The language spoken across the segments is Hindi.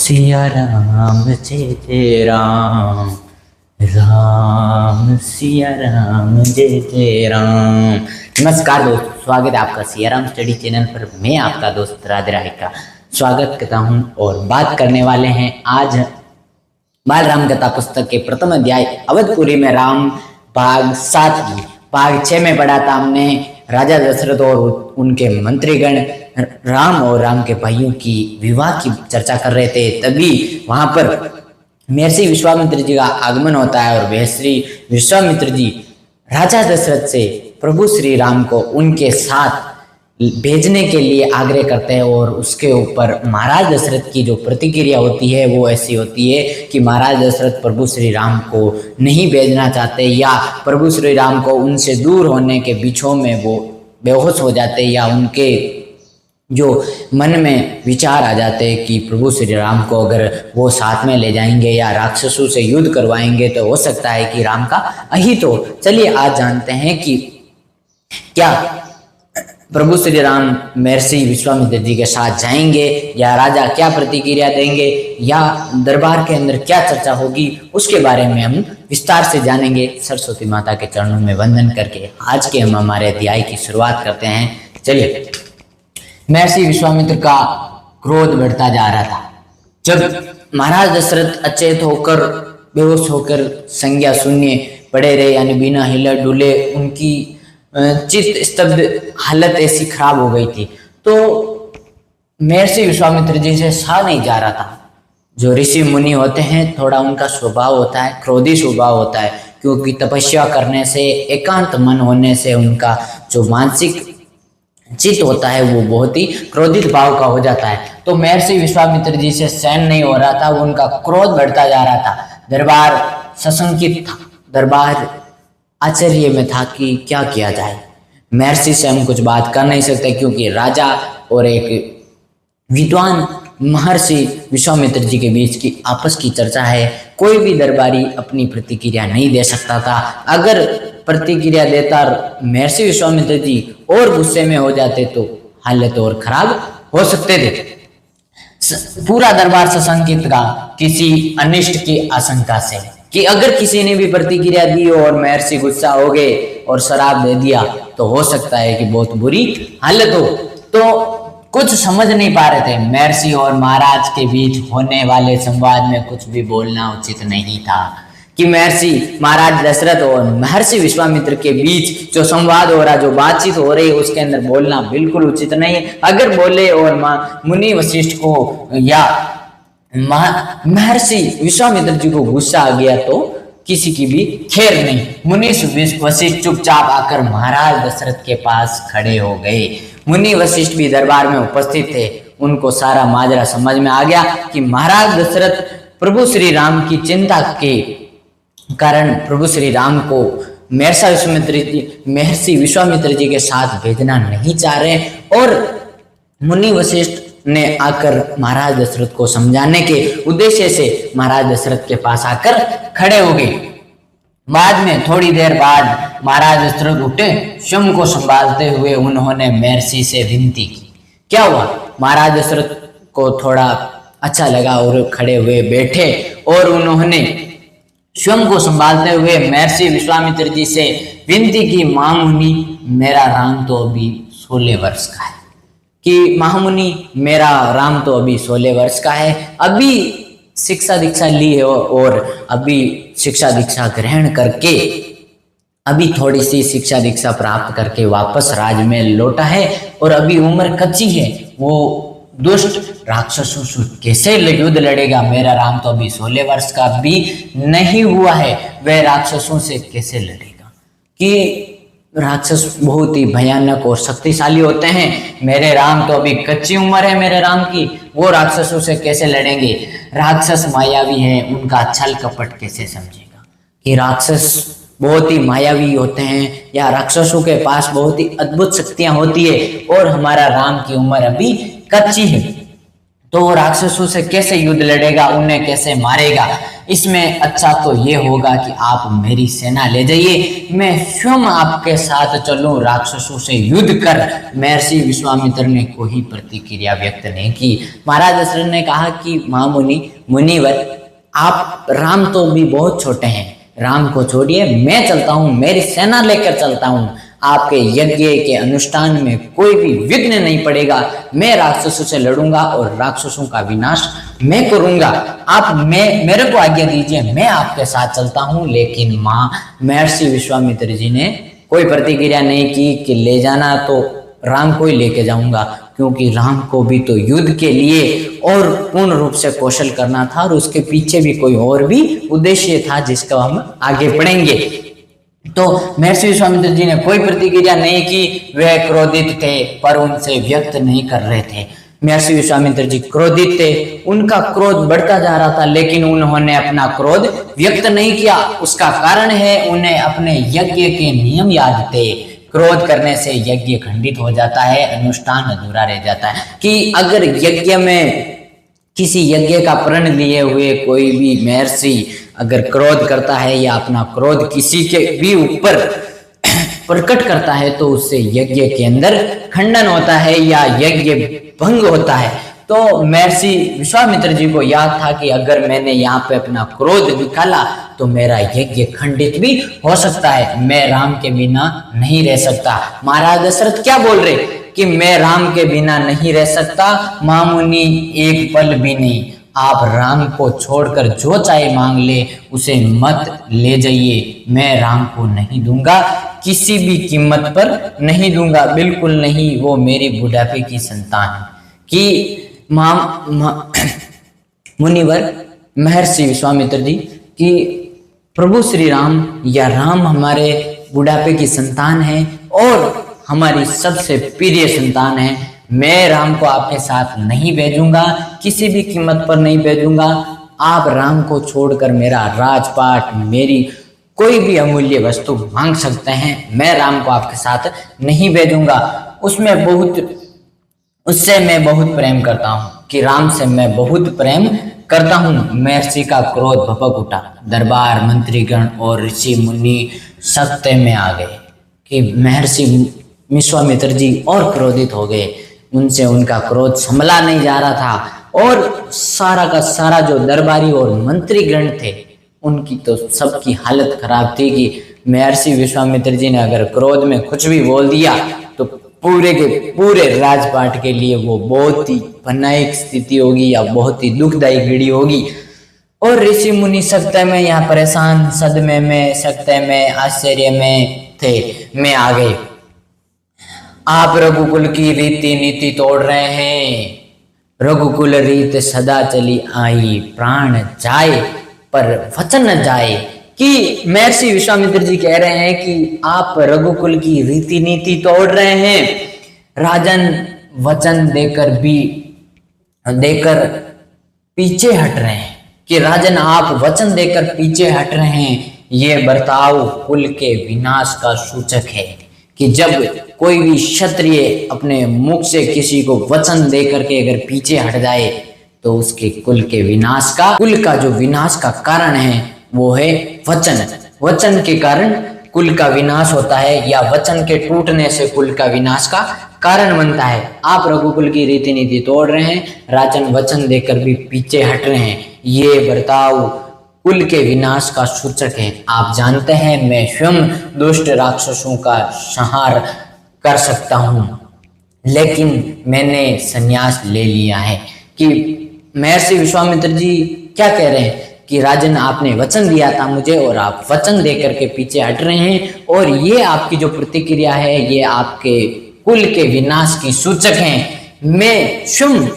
सिया राम जय जय राम, राम सिया राम जय जय राम। नमस्कार दोस्तों, स्वागत है आपका सिया राम स्टडी चैनल पर। मैं आपका दोस्त राधे राय का स्वागत करता हूं और बात करने वाले हैं आज बाल राम कथा पुस्तक के प्रथम अध्याय अवधपुरी में राम भाग 7 की। भाग 6 में पढ़ा था हमने राजा दशरथ और उनके मंत्रीगण राम और राम के भाइयों की विवाह की चर्चा कर रहे थे। तभी वहां पर महर्षि विश्वामित्र जी का आगमन होता है और महर्षि विश्वामित्र जी राजा दशरथ से प्रभु श्री राम को उनके साथ भेजने के लिए आग्रह करते हैं। और उसके ऊपर महाराज दशरथ की जो प्रतिक्रिया होती है वो ऐसी होती है कि महाराज दशरथ प्रभु श्री राम को नहीं भेजना चाहते, या प्रभु श्री राम को उनसे दूर होने के बीचों में वो बेहोश हो जाते, या उनके जो मन में विचार आ जाते हैं कि प्रभु श्री राम को अगर वो साथ में ले जाएंगे या राक्षसों से युद्ध करवाएंगे तो हो सकता है कि राम का अहित हो। चलिए आज जानते हैं कि क्या प्रभु श्री राम महर्षि विश्वामित्र जी के साथ जाएंगे या राजा क्या प्रतिक्रिया देंगे या दरबार के अंदर क्या चर्चा होगी, उसके बारे में हम विस्तार से जानेंगे। सरस्वती माता के चरणों में वंदन करके आज के हम हमारे अध्याय की शुरुआत करते हैं। चलिए, महर्षि विश्वामित्र का क्रोध बढ़ता जा रहा था। जब महाराज दशरथ अचेत होकर बेहोश होकर संज्ञा शून्य पड़े रहे, यानी बिना हिले डुले, उनकी चित्त स्तब्ध हालत ऐसी खराब हो गई थी, तो महर्षि विश्वामित्र जी से सहा नहीं जा रहा था। जो ऋषि मुनि होते हैं थोड़ा उनका स्वभाव होता है, क्रोधी स्वभाव होता है, क्योंकि तपस्या करने से, एकांत मन होने से उनका जो मानसिक चित्त होता है वो बहुत ही क्रोधित भाव का हो जाता है। तो महर्षि विश्वामित्र जी से सहन नहीं हो रहा था, उनका क्रोध बढ़ता जा रहा था। दरबार सशंकित था, दरबार आश्चर्य में था कि क्या किया जाए। महर्षि से हम कुछ बात कर नहीं सकते, क्योंकि राजा और एक विद्वान महर्षि विश्वामित्र जी के बीच की आपस की चर्चा है। कोई भी दरबारी अपनी प्रतिक्रिया नहीं दे सकता था। अगर प्रतिक्रिया देता महर्षि विश्वामित्र जी और गुस्से में हो जाते तो हालत और खराब हो सकते थे। पूरा दरबार सशंकित था किसी अनिष्ट की आशंका से, कि अगर किसी ने भी प्रतिक्रिया दी और महर्षि गुस्सा हो गए और शराब दे दिया तो हो सकता है कि बहुत बुरी हालत हो। तो कुछ समझ नहीं पा रहे थे। महर्षि और महाराज के बीच होने वाले संवाद में कुछ भी बोलना उचित नहीं था, कि महर्षि महाराज दशरथ और महर्षि विश्वामित्र के बीच जो संवाद हो रहा, जो बातचीत हो रही है, उसके अंदर बोलना बिल्कुल उचित नहीं। अगर बोले और मुनि वशिष्ठ को या महर्षि विश्वामित्र जी को गुस्सा आ गया तो किसी की भी खैर नहीं। मुनि वशिष्ठ चुपचाप आकर महाराज दशरथ के पास खड़े हो गए। मुनि वशिष्ठ भी दरबार में उपस्थित थे। उनको सारा माजरा समझ में आ गया कि महाराज दशरथ प्रभु श्री राम की चिंता के कारण प्रभु श्री राम को महर्षि विश्वामित्र जी के साथ भेजना नहीं चाह रहे, और मुनि वशिष्ठ ने आकर महाराज दशरथ को समझाने के उद्देश्य से महाराज दशरथ के पास आकर खड़े हो गए। बाद में थोड़ी देर बाद महाराज दशरथ उठे, स्वयं को संभालते हुए उन्होंने महर्षि से विनती की। क्या हुआ? महाराज दशरथ को थोड़ा अच्छा लगा और खड़े हुए बैठे, और उन्होंने स्वयं को संभालते हुए महर्षि विश्वामित्र जी से विनती की, महामुनि मेरा राम तो अभी 16 वर्ष का है, कि महामुनि मेरा राम तो अभी 16 वर्ष का है, अभी शिक्षा दीक्षा ली है और अभी शिक्षा दीक्षा ग्रहण करके, अभी थोड़ी सी शिक्षा दीक्षा प्राप्त करके वापस राज में लौटा है, और अभी उम्र कच्ची है। वो दुष्ट राक्षसों से कैसे युद्ध लड़ेगा? मेरा राम तो अभी 16 वर्ष का भी नहीं हुआ है, वह राक्षसों से कैसे लड़ेगा? कि राक्षस बहुत ही भयानक और शक्तिशाली होते हैं। मेरे राम तो अभी कच्ची उम्र है मेरे राम की, वो राक्षसों से कैसे लड़ेंगे? राक्षस मायावी है, उनका छल कपट कैसे समझेगा? कि राक्षस बहुत ही मायावी होते हैं, या राक्षसों के पास बहुत ही अद्भुत शक्तियां होती है, और हमारा राम की उम्र अभी कच्ची है। तो वो राक्षसों से कैसे युद्ध लड़ेगा, उन्हें कैसे मारेगा। इसमें अच्छा तो ये होगा कि आप मेरी सेना ले जाइए, मैं स्वयं आपके साथ चलूं, राक्षसों से युद्ध कर। महर्षि विश्वामित्र ने कोई प्रतिक्रिया व्यक्त नहीं की। महाराज दशरथ ने कहा कि महामुनि, मुनिवर, आप राम तो भी बहुत छोटे हैं, राम को छोड़िए, मैं चलता हूँ, मेरी सेना लेकर चलता हूँ। आपके यज्ञ के अनुष्ठान में कोई भी विघ्न नहीं पड़ेगा, मैं राक्षसों से लड़ूंगा और राक्षसों का विनाश मैं करूंगा। आप मेरे को आज्ञा दीजिए, मैं आपके साथ चलता हूं। लेकिन महर्षि विश्वामित्र जी ने कोई प्रतिक्रिया नहीं की कि ले जाना तो राम को ही लेके जाऊंगा, क्योंकि राम को भी तो युद्ध के लिए और पूर्ण रूप से कौशल करना था और उसके पीछे भी कोई और भी उद्देश्य था जिसका हम आगे पढ़ेंगे। तो महर्षि विश्वामित्र जी ने कोई प्रतिक्रिया नहीं की। वे क्रोधित थे पर उनसे व्यक्त नहीं कर रहे थे। महर्षि विश्वामित्र जी क्रोधित थे, उनका क्रोध बढ़ता जा रहा था, लेकिन उन्होंने अपना क्रोध व्यक्त नहीं किया। उसका कारण है उन्हें अपने यज्ञ के नियम याद थे। क्रोध करने से यज्ञ खंडित हो जाता है, अनुष्ठान अधूरा रह जाता है। कि अगर यज्ञ में किसी यज्ञ का प्रण लिए हुए कोई भी महर्षि अगर क्रोध करता है या अपना क्रोध किसी के भी ऊपर प्रकट करता है तो उससे यज्ञ के अंदर खंडन होता है या यज्ञ भंग होता है। तो महर्षि विश्वामित्र जी को याद था कि अगर मैंने यहाँ पे अपना क्रोध निकाला तो मेरा यज्ञ खंडित भी हो सकता है, मैं राम के बिना नहीं रह सकता। महाराज दशरथ क्या बोल रहे कि मैं राम के बिना नहीं रह सकता? महामुनि, एक पल भी नहीं, आप राम को छोड़कर जो चाहे मांग ले, उसे मत ले जाइए, मैं राम को नहीं दूंगा, किसी भी कीमत पर नहीं दूंगा, बिल्कुल नहीं, वो मेरी बुढ़ापे की संतान है। कि मुनिवर महर्षि विश्वामित्र जी कि प्रभु श्री राम या राम हमारे बुढ़ापे की संतान है और हमारी सबसे प्रिय संतान है, मैं राम को आपके साथ नहीं भेजूंगा, किसी भी कीमत पर नहीं भेजूंगा। आप राम को छोड़कर मेरा राजपाट, मेरी कोई भी अमूल्य वस्तु मांग सकते हैं, मैं राम को आपके साथ नहीं भेजूंगा। उससे मैं बहुत प्रेम करता हूँ, कि राम से मैं बहुत प्रेम करता हूँ। महर्षि का क्रोध भपक उठा। दरबार, मंत्रीगण और ऋषि मुनि सत्य में आ गए कि महर्षि विश्वामित्र जी और क्रोधित हो गए। उनसे उनका क्रोध संभला नहीं जा रहा था और सारा का सारा जो दरबारी और मंत्रीगण थे उनकी तो सबकी हालत खराब थी कि महर्षि विश्वामित्र जी ने अगर क्रोध में कुछ भी बोल दिया तो पूरे के पूरे राजपाट के लिए वो बहुत ही भयानक स्थिति होगी या बहुत ही दुखदायी घड़ी होगी। और ऋषि मुनि सत्य में यहाँ परेशान, सदमे में, सत्य में, आश्चर्य में थे। मैं आ गए, आप रघुकुल की रीति नीति तोड़ रहे हैं। रघुकुल रीत सदा चली आई, प्राण जाए पर वचन न जाए। कि महर्षि विश्वामित्र जी कह रहे हैं कि आप रघुकुल की रीति नीति तोड़ रहे हैं, राजन वचन देकर पीछे हट रहे हैं। कि राजन आप वचन देकर पीछे हट रहे हैं, ये बर्ताव कुल के विनाश का सूचक है। कि जब कोई भी क्षत्रिय अपने मुख से किसी को वचन देकर के अगर पीछे हट जाए तो उसके कुल के विनाश का, कुल का जो विनाश का कारण है वो है वचन। वचन के कारण कुल का विनाश होता है या वचन के टूटने से कुल का विनाश का कारण बनता है। आप रघुकुल की रीति नीति तोड़ रहे हैं, राजन वचन देकर भी पीछे हट रहे हैं, ये बर्ताव कुल के विनाश का सूचक है। आप जानते हैं मैं स्वयं दुष्ट राक्षसों का संहार कर सकता हूँ, लेकिन मैंने संन्यास ले लिया है। कि महर्षि विश्वामित्र जी क्या कह रहे हैं कि राजन आपने वचन दिया था मुझे और आप वचन देकर के पीछे हट रहे हैं, और ये आपकी जो प्रतिक्रिया है ये आपके कुल के विनाश की सूचक है। मैं स्वयं,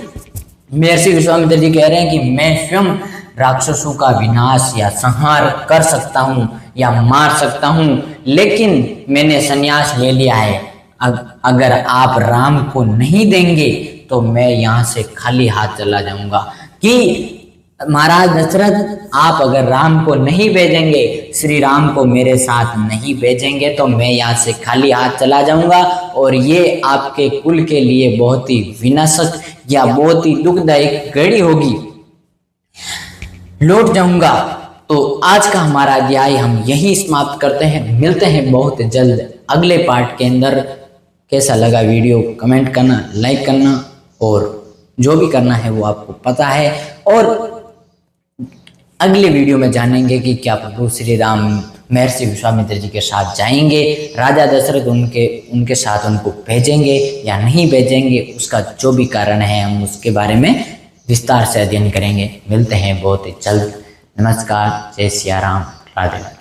महर्षि विश्वामित्र जी कह रहे हैं कि मैं स्वयं राक्षसों का विनाश या संहार कर सकता हूँ या मार सकता हूँ, लेकिन मैंने संन्यास ले लिया है। अगर आप राम को नहीं देंगे तो मैं यहाँ से खाली हाथ चला जाऊंगा। कि महाराज दशरथ, आप अगर राम को नहीं भेजेंगे, श्री राम को मेरे साथ नहीं भेजेंगे तो मैं यहाँ से खाली हाथ चला जाऊंगा, और ये आपके कुल के लिए बहुत ही विनाशक या बहुत ही दुखदायक घड़ी होगी, लौट जाऊंगा। तो आज का हमारा अध्याय हम यहीं समाप्त करते हैं। मिलते हैं बहुत जल्द अगले पार्ट के अंदर। कैसा लगा वीडियो कमेंट करना, लाइक करना और जो भी करना है वो आपको पता है। और अगले वीडियो में जानेंगे कि क्या प्रभु श्री राम महर्षि विश्वामित्र जी के साथ जाएंगे, राजा दशरथ उनके साथ उनको भेजेंगे या नहीं भेजेंगे, उसका जो भी कारण है हम उसके बारे में विस्तार से अध्ययन करेंगे। मिलते हैं बहुत ही जल्द। नमस्कार, जय सिया राम, राधे राधे।